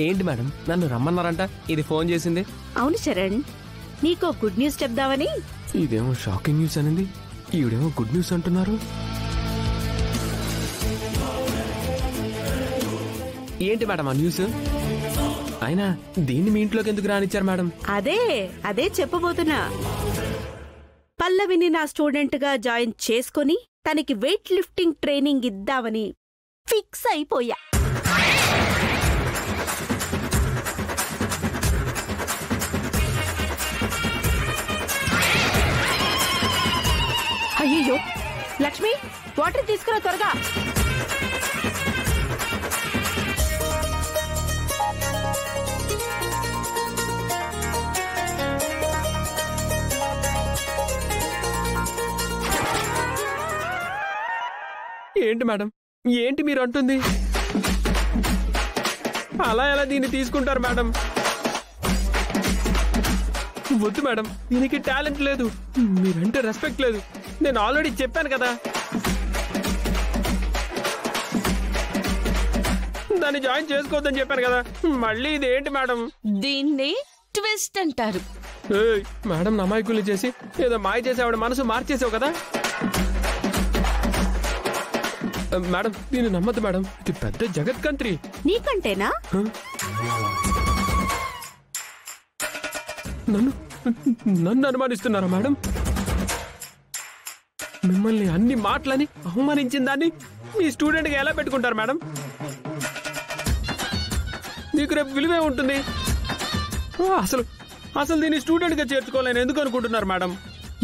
ఏంటి మేడం నన్ను రమ్మన్నారంట? ఇది ఫోన్ చేసింది? అవును చరణ్, నీకో గుడ్ న్యూస్ చెప్దామని. ఇదేమో షాకింగ్ న్యూస్ అనింది, ఈవిడేమో గుడ్ న్యూస్ అంటున్నారు. ఏంటి మేడం ఆ న్యూస్? అయినా దీన్ని మీ ఇంట్లోకి ఎందుకు రానిచ్చారు మేడం? అదే చెప్పబోతున్నా. పల్లవిని నా స్టూడెంట్ గా జాయిన్ చేసుకుని తనకి వెయిట్ లిఫ్టింగ్ ట్రైనింగ్ ఇద్దామని ఫిక్స్ అయిపోయా. అయ్యో లక్ష్మి, వాటర్ తీసుకురా త్వరగా. ఏంటి మేడం, ఏంటి మీరు అంటుంది? అలా ఎలా దీన్ని తీసుకుంటారు మేడం? వద్దు మేడం, దీనికి టాలెంట్ లేదు, మీరంటే రెస్పెక్ట్ లేదు. నేను ఆల్రెడీ చెప్పాను కదా, దాన్ని జాయిన్ చేసుకోవద్దని చెప్పాను కదా. మళ్ళీ ఇదేంటి మేడం? దీన్ని ట్విస్ట్ అంటారు. మేడం నమాయికుల్ని చేసి ఏదో మాయ చేసి ఆవిడ మనసు మార్చేసావు కదా. మేడం దీన్ని నమ్మద్దు మేడం, ఇది పెద్ద జగత్ కంత్రి. నీకంటేనా? నన్ను అనుమానిస్తున్నారా మేడం? మిమ్మల్ని అన్ని మాటలని అవమానించిన దాన్ని మీ స్టూడెంట్ గా ఎలా పెట్టుకుంటారు మేడం? మీకు రేపు విలువే ఉంటుంది. అసలు దీన్ని స్టూడెంట్ గా చేర్చుకోవాలని ఎందుకు అనుకుంటున్నారు మేడం?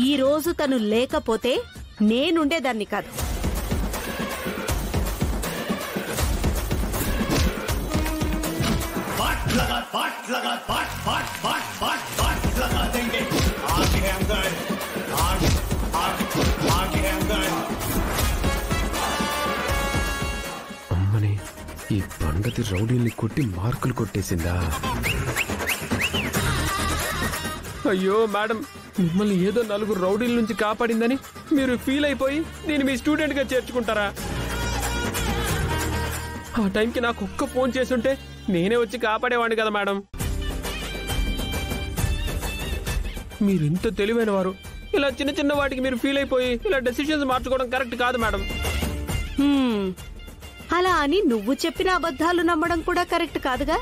ఈ రోజు తను లేకపోతే నేనుండేదాన్ని కాదు. అమ్మని, ఈ పండతి రౌడీల్ని కొట్టి మార్కులు కొట్టేసిందా? అయ్యో మేడం, మిమ్మల్ని ఏదో నలుగురు రౌడీల నుంచి కాపాడిందని మీరు ఫీల్ అయిపోయి దీన్ని మీ స్టూడెంట్ గా చేర్చుకుంటారా? ఆ టైంకి నాకు ఒక్క ఫోన్ చేసుంటే నేనే వచ్చి కాపాడేవాడిని కదా మేడం. మీరు ఇంత తెలివైన వారు, ఇలా చిన్న చిన్న వాటికి మీరు ఫీల్ అయిపోయి ఇలా డెసిషన్స్ మార్చుకోవడం కరెక్ట్ కాదు మేడం. అలా అని నువ్వు చెప్పిన అబద్ధాలు నమ్మడం కూడా కరెక్ట్ కాదుగా.